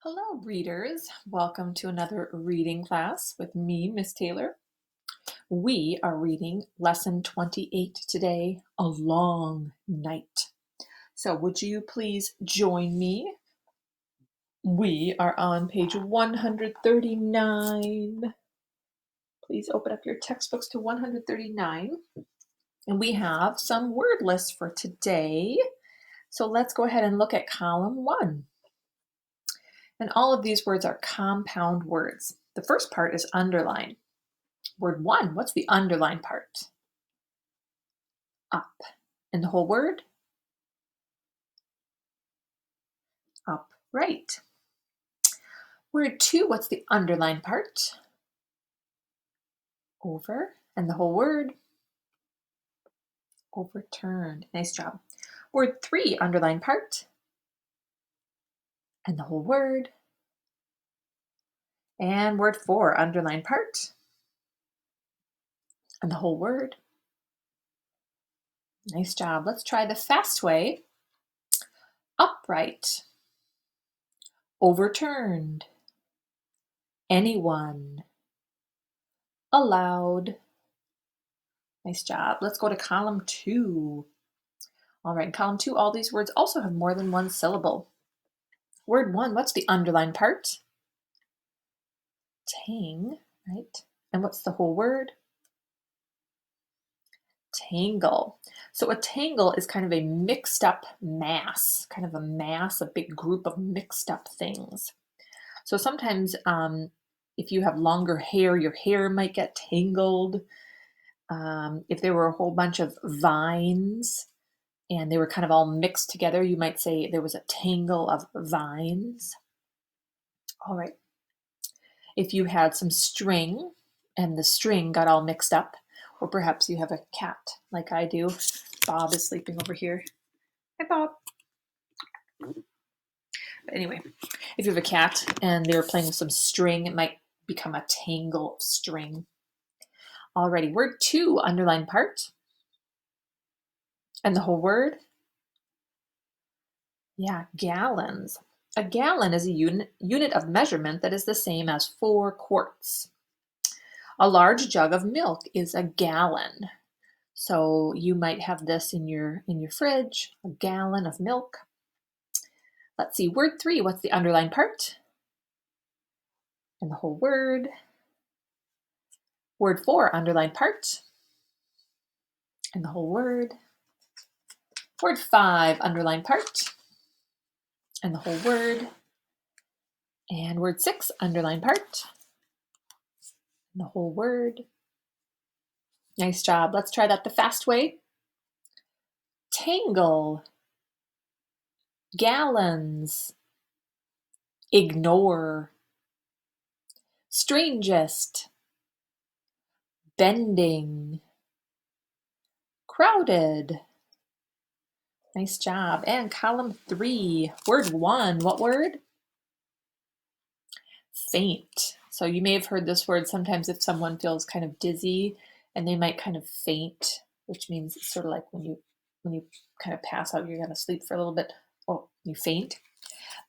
Hello, readers. Welcome to another reading class with me, Miss Taylor. We are reading Lesson 28 today, A Long Night. So would you please join me? We are on page 139. Please open up your textbooks to 139. And we have some word lists for today. So let's go ahead and look at column 1. And all of these words are compound words. The first part is underline. Word 1, what's the underline part? Up. And the whole word? Upright. Word 2, what's the underline part? Over. And the whole word? Overturned. Nice job. Word 3, underline part. And the whole word? And word 4, underline part. And the whole word? Nice job. Let's try the fast way. Upright. Overturned. Anyone. Allowed. Nice job. Let's go to column 2. All right, in column 2, all these words also have more than one syllable. Word 1, what's the underlined part? Tang, right? And what's the whole word? Tangle. So a tangle is kind of a mixed up mass, a big group of mixed up things. So sometimes if you have longer hair, your hair might get tangled. If there were a whole bunch of vines and they were kind of all mixed together, you might say there was a tangle of vines. All right. If you had some string and the string got all mixed up, or perhaps you have a cat like I do. Bob is sleeping over here. Hi, Bob. But anyway, if you have a cat and they were playing with some string, it might become a tangle of string. Alrighty, word 2, underline part. And the whole word? Yeah, gallons. A gallon is a unit of measurement that is the same as 4 quarts. A large jug of milk is a gallon. So you might have this in your fridge, a gallon of milk. Let's see, word 3, what's the underlined part? And the whole word. Word 4, underlined part. And the whole word. Word 5, underlined part. And the whole word. And word 6, underlined part. And the whole word. Nice job. Let's try that the fast way. Tangle. Gallons. Ignore. Strangest. Bending. Crowded. Nice job. And column 3, word 1, what word? Faint. So you may have heard this word sometimes if someone feels kind of dizzy and they might kind of faint, which means it's sort of like when you kind of pass out, you're going to sleep for a little bit. Oh, you faint.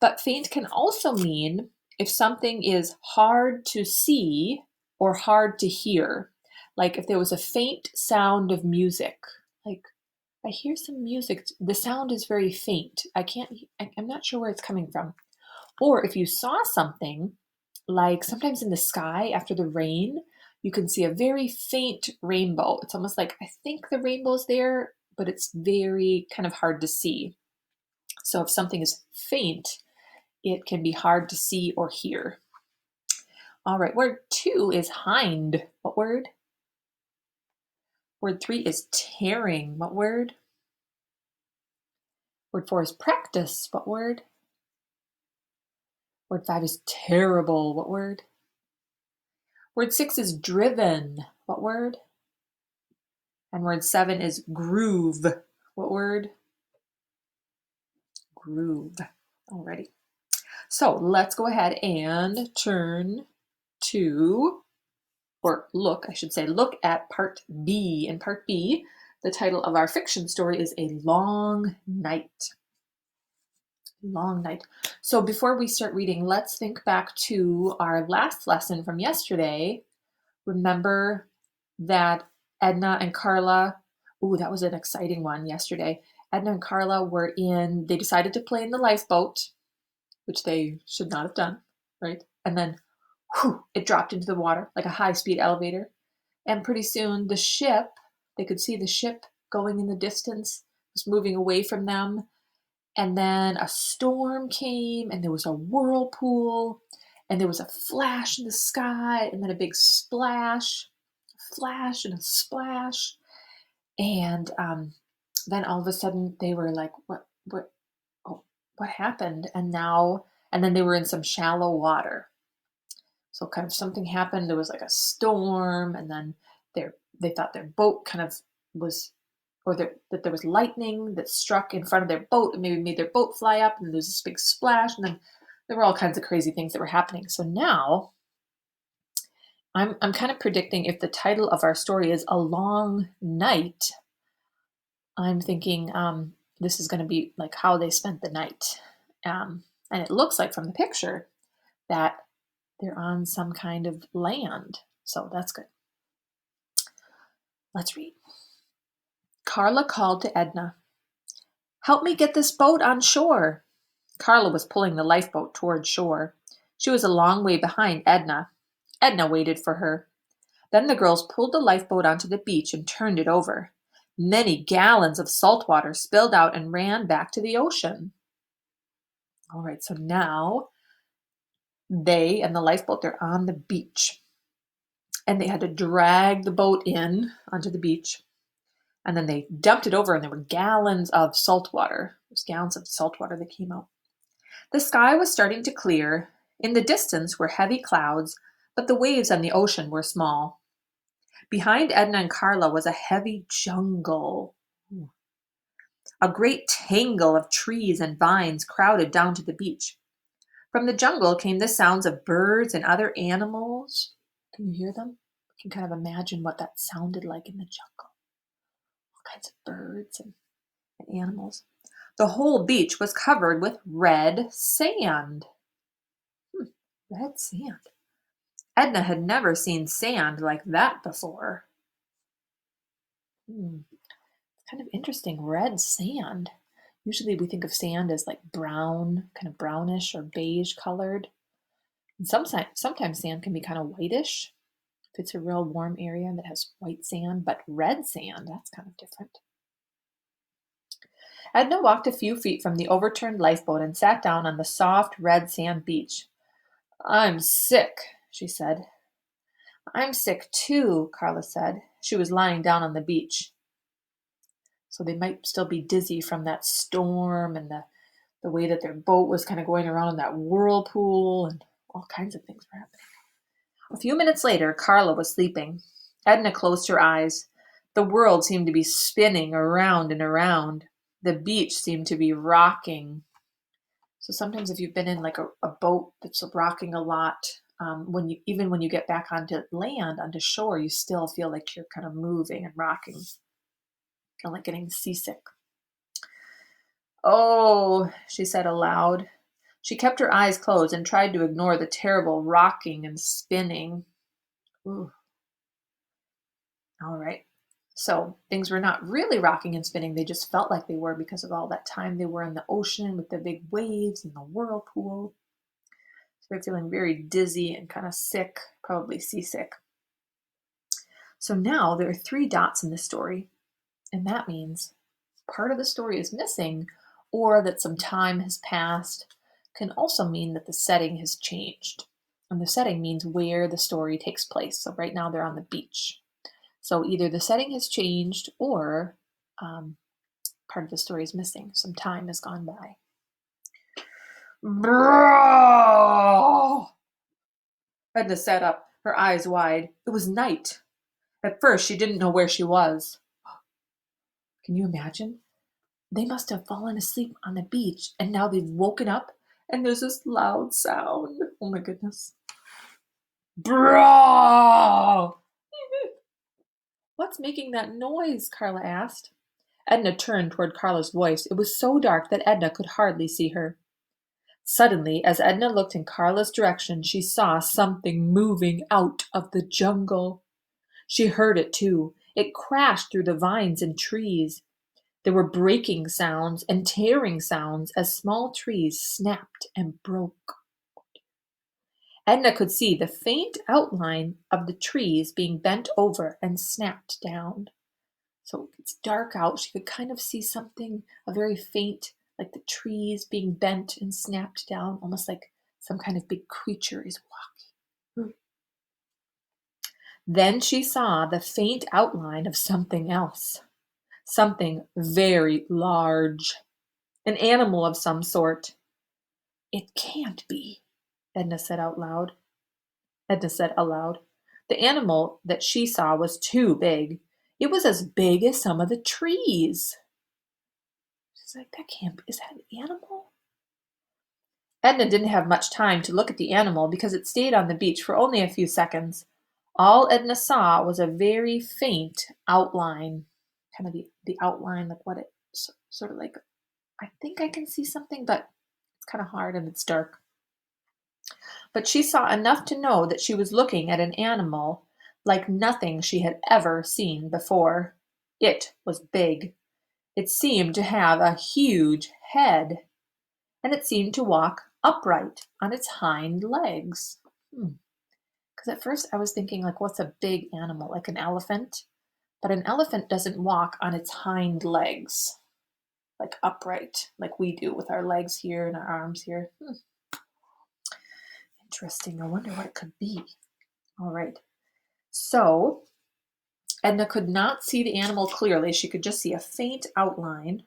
But faint can also mean if something is hard to see or hard to hear. Like if there was a faint sound of music, like I hear some music. The sound is very faint. I'm not sure where it's coming from. Or if you saw something, like sometimes in the sky after the rain, you can see a very faint rainbow. It's almost like I think the rainbow's there, but it's very kind of hard to see. So if something is faint, it can be hard to see or hear. All right, word 2 is hind. What word? Word 3 is tearing. What word? Word 4 is practice. What word? Word 5 is terrible. What word? Word 6 is driven. What word? And word 7 is groove. What word? Groove. Alrighty. So let's go ahead and turn to, or look, I should say, look at part B. In part B, the title of our fiction story is A Long Night. Long night. So before we start reading, let's think back to our last lesson from yesterday. Remember that Edna and Carla, ooh, that was an exciting one yesterday. Edna and Carla they decided to play in the lifeboat, which they should not have done, right? And then it dropped into the water like a high-speed elevator. And pretty soon they could see the ship going in the distance, was moving away from them. And then a storm came, and there was a whirlpool, and there was a flash in the sky, and then a big splash, a flash and a splash. And then all of a sudden they were like, oh, what happened? And then they were in some shallow water. So kind of something happened. There was like a storm, and then they thought their boat kind of was, that there was lightning that struck in front of their boat and maybe made their boat fly up, and there was this big splash, and then there were all kinds of crazy things that were happening. So now I'm kind of predicting, if the title of our story is A Long Night, I'm thinking this is going to be like how they spent the night. And it looks like from the picture that they're on some kind of land. So that's good. Let's read. Carla called to Edna, "Help me get this boat on shore." Carla was pulling the lifeboat toward shore. She was a long way behind Edna. Edna waited for her. Then the girls pulled the lifeboat onto the beach and turned it over. Many gallons of salt water spilled out and ran back to the ocean. All right, so now they and the lifeboat, they're on the beach. And they had to drag the boat in onto the beach. And then they dumped it over, and there were gallons of salt water. There's gallons of salt water that came out. The sky was starting to clear. In the distance were heavy clouds, but the waves on the ocean were small. Behind Edna and Carla was a heavy jungle. A great tangle of trees and vines crowded down to the beach. From the jungle came the sounds of birds and other animals. Can you hear them? You can kind of imagine what that sounded like in the jungle. All kinds of birds and animals. The whole beach was covered with red sand. Red sand. Edna had never seen sand like that before. Kind of interesting, red sand. Usually we think of sand as like brown, kind of brownish or beige colored. And sometimes sand can be kind of whitish if it's a real warm area that has white sand, but red sand, that's kind of different. Edna walked a few feet from the overturned lifeboat and sat down on the soft red sand beach. "I'm sick," she said. "I'm sick too," Carla said. She was lying down on the beach. So they might still be dizzy from that storm and the way that their boat was kind of going around in that whirlpool, and all kinds of things were happening. A few minutes later, Carla was sleeping. Edna closed her eyes. The world seemed to be spinning around and around. The beach seemed to be rocking. So sometimes if you've been in like a boat that's rocking a lot, when you get back onto land, onto shore, you still feel like you're kind of moving and rocking, kind of like getting seasick. "Oh," she said aloud. She kept her eyes closed and tried to ignore the terrible rocking and spinning. Ooh. All right. So things were not really rocking and spinning. They just felt like they were because of all that time they were in the ocean with the big waves and the whirlpool. So they're feeling very dizzy and kind of sick, probably seasick. So now there are 3 dots in the story, and that means part of the story is missing, or that some time has passed. Can also mean that the setting has changed. And the setting means where the story takes place. So right now they're on the beach. So either the setting has changed, or part of the story is missing. Some time has gone by. Bro! Edna sat up, her eyes wide. It was night. At first, she didn't know where she was. Can you imagine? They must have fallen asleep on the beach, and now they've woken up, and there's this loud sound. Oh my goodness. Bro! What's making that noise? Carla asked. Edna turned toward Carla's voice. It was so dark that Edna could hardly see her. Suddenly, as Edna looked in Carla's direction, she saw something moving out of the jungle. She heard it too. It crashed through the vines and trees. There were breaking sounds and tearing sounds as small trees snapped and broke. Edna could see the faint outline of the trees being bent over and snapped down. So it's dark out. She could kind of see something, a very faint, like the trees being bent and snapped down, almost like some kind of big creature is walking. Then she saw the faint outline of something else, something very large, an animal of some sort. It can't be, Edna said out loud. Edna said aloud. The animal that she saw was too big. It was as big as some of the trees. She's like, that can't be, is that an animal? Edna didn't have much time to look at the animal because it stayed on the beach for only a few seconds. All Edna saw was a very faint outline, kind of the outline, like what it sort of like, I think I can see something, but it's kind of hard and it's dark. But she saw enough to know that she was looking at an animal like nothing she had ever seen before. It was big. It seemed to have a huge head, and it seemed to walk upright on its hind legs. Because at first I was thinking, like, what's a big animal? Like an elephant? But an elephant doesn't walk on its hind legs, like upright, like we do with our legs here and our arms here. Interesting. I wonder what it could be. All right. So Edna could not see the animal clearly. She could just see a faint outline.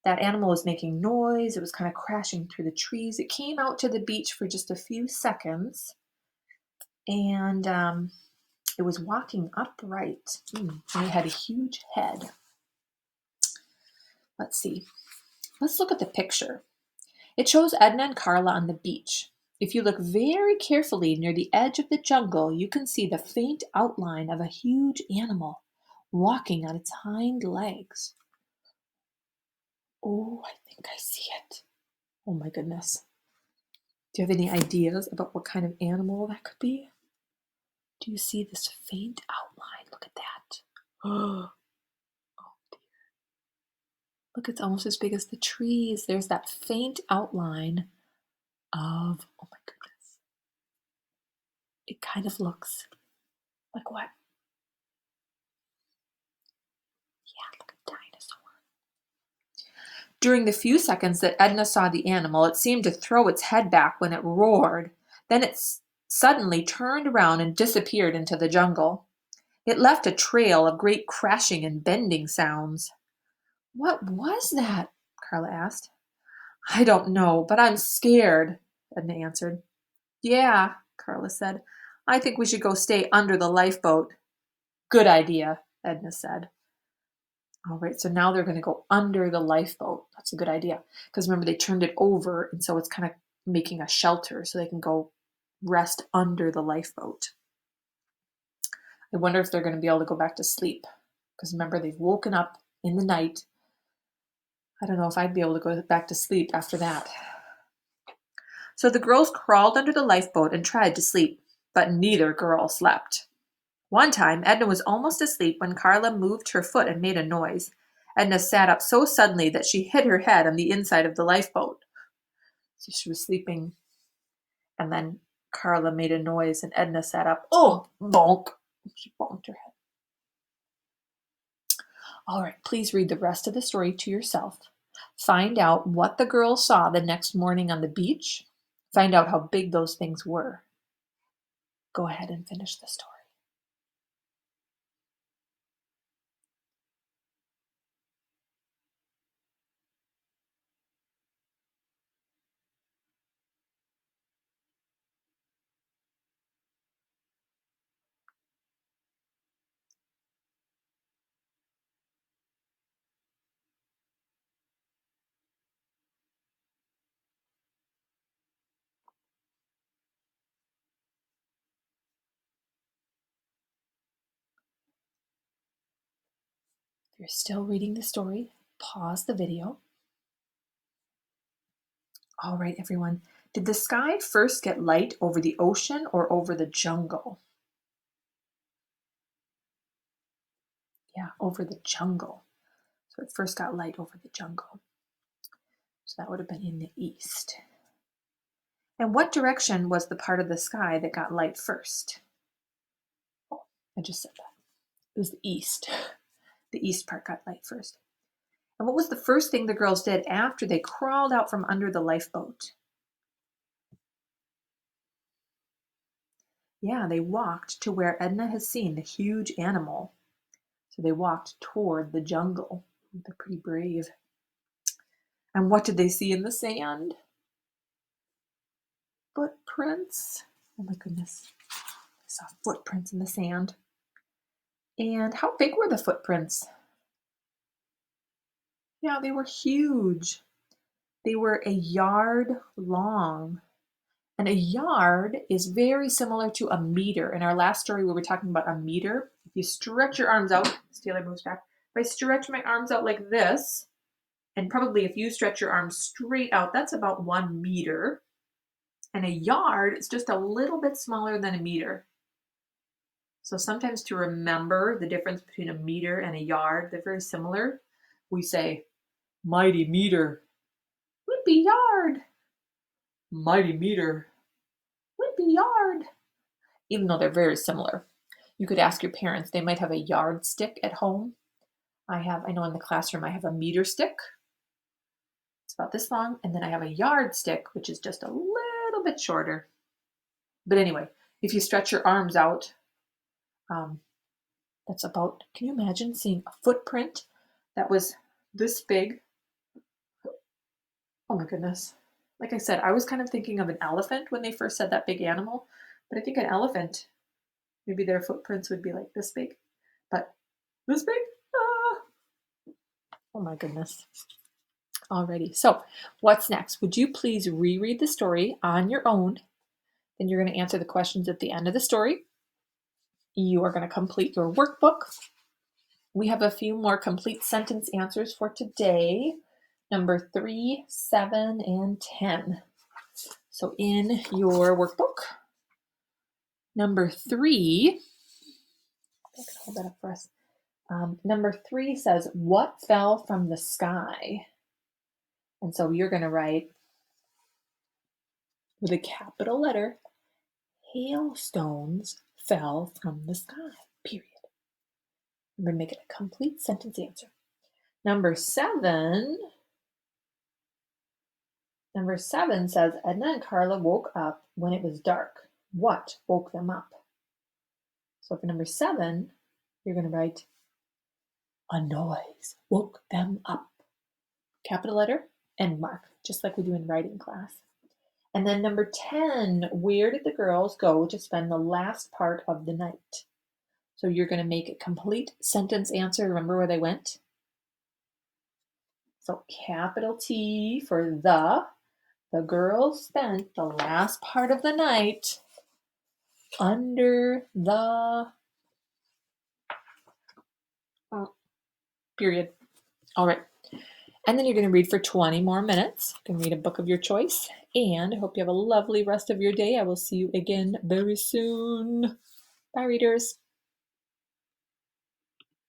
That animal was making noise. It was kind of crashing through the trees. It came out to the beach for just a few seconds, and it was walking upright. And it had a huge head. Let's see. Let's look at the picture. It shows Edna and Carla on the beach. If you look very carefully near the edge of the jungle, you can see the faint outline of a huge animal walking on its hind legs. Oh, I think I see it. Oh my goodness. Do you have any ideas about what kind of animal that could be? Do you see this faint outline? Look at that. Oh dear. Look, it's almost as big as the trees. There's that faint outline of, oh my goodness. It kind of looks like what? Yeah, like a dinosaur. During the few seconds that Edna saw the animal, it seemed to throw its head back when it roared. Then it suddenly turned around and disappeared into the jungle. It left a trail of great crashing and bending sounds. What was that? Carla asked. I don't know, but I'm scared, Edna answered. Yeah, Carla said. I think we should go stay under the lifeboat. Good idea, Edna said. All right, so now they're going to go under the lifeboat. That's a good idea. Because remember, they turned it over, and so it's kind of making a shelter so they can go rest under the lifeboat. I wonder if they're going to be able to go back to sleep. Because remember, they've woken up in the night. I don't know if I'd be able to go back to sleep after that. So the girls crawled under the lifeboat and tried to sleep, but neither girl slept. One time, Edna was almost asleep when Carla moved her foot and made a noise. Edna sat up so suddenly that she hit her head on the inside of the lifeboat. So she was sleeping, and then Carla made a noise, and Edna sat up. Oh, bonk! She bonked her head. All right, please read the rest of the story to yourself. Find out what the girls saw the next morning on the beach. Find out how big those things were. Go ahead and finish the story. If you're still reading the story, pause the video. All right, everyone. Did the sky first get light over the ocean or over the jungle? Yeah, over the jungle. So it first got light over the jungle. So that would have been in the east. And what direction was the part of the sky that got light first? Oh, I just said that. It was the east. The east part got light first. And what was the first thing the girls did after they crawled out from under the lifeboat? Yeah, they walked to where Edna has seen the huge animal. So they walked toward the jungle. They're pretty brave. And what did they see in the sand? Footprints. Oh my goodness. I saw footprints in the sand. And how big were the footprints? Yeah, they were huge. They were a yard long. And a yard is very similar to a meter. In our last story, we were talking about a meter. If you stretch your arms out, Steeler moves back. If I stretch my arms out like this, and probably if you stretch your arms straight out, that's about 1 meter. And a yard is just a little bit smaller than a meter. So sometimes to remember the difference between a meter and a yard, they're very similar. We say, mighty meter, wimpy yard. Mighty meter, wimpy yard. Even though they're very similar. You could ask your parents, they might have a yardstick at home. I know in the classroom I have a meter stick. It's about this long. And then I have a yardstick, which is just a little bit shorter. But anyway, if you stretch your arms out, that's about, can you imagine seeing a footprint that was this big? Oh my goodness. Like I said, I was kind of thinking of an elephant when they first said that big animal, but I think an elephant, maybe their footprints would be like this big, but this big? Ah. Oh my goodness. Alrighty, so what's next? Would you please reread the story on your own? Then you're going to answer the questions at the end of the story. You are going to complete your workbook. We have a few more complete sentence answers for today. Number 3, 7, and 10. So in your workbook, number 3, I can hold that up for us. Number 3 says, what fell from the sky? And so you're going to write with a capital letter, hailstones fell from the sky, period. I'm going to make it a complete sentence answer. Number 7 says, Edna and Carla woke up when it was dark. What woke them up? So for number 7, you're going to write, a noise woke them up. Capital letter and mark, just like we do in writing class. And then number 10, where did the girls go to spend the last part of the night? So you're going to make a complete sentence answer. Remember where they went? So capital T for the girls spent the last part of the night under the period. All right. And then you're going to read for 20 more minutes. You can read a book of your choice. And I hope you have a lovely rest of your day. I will see you again very soon. Bye, readers.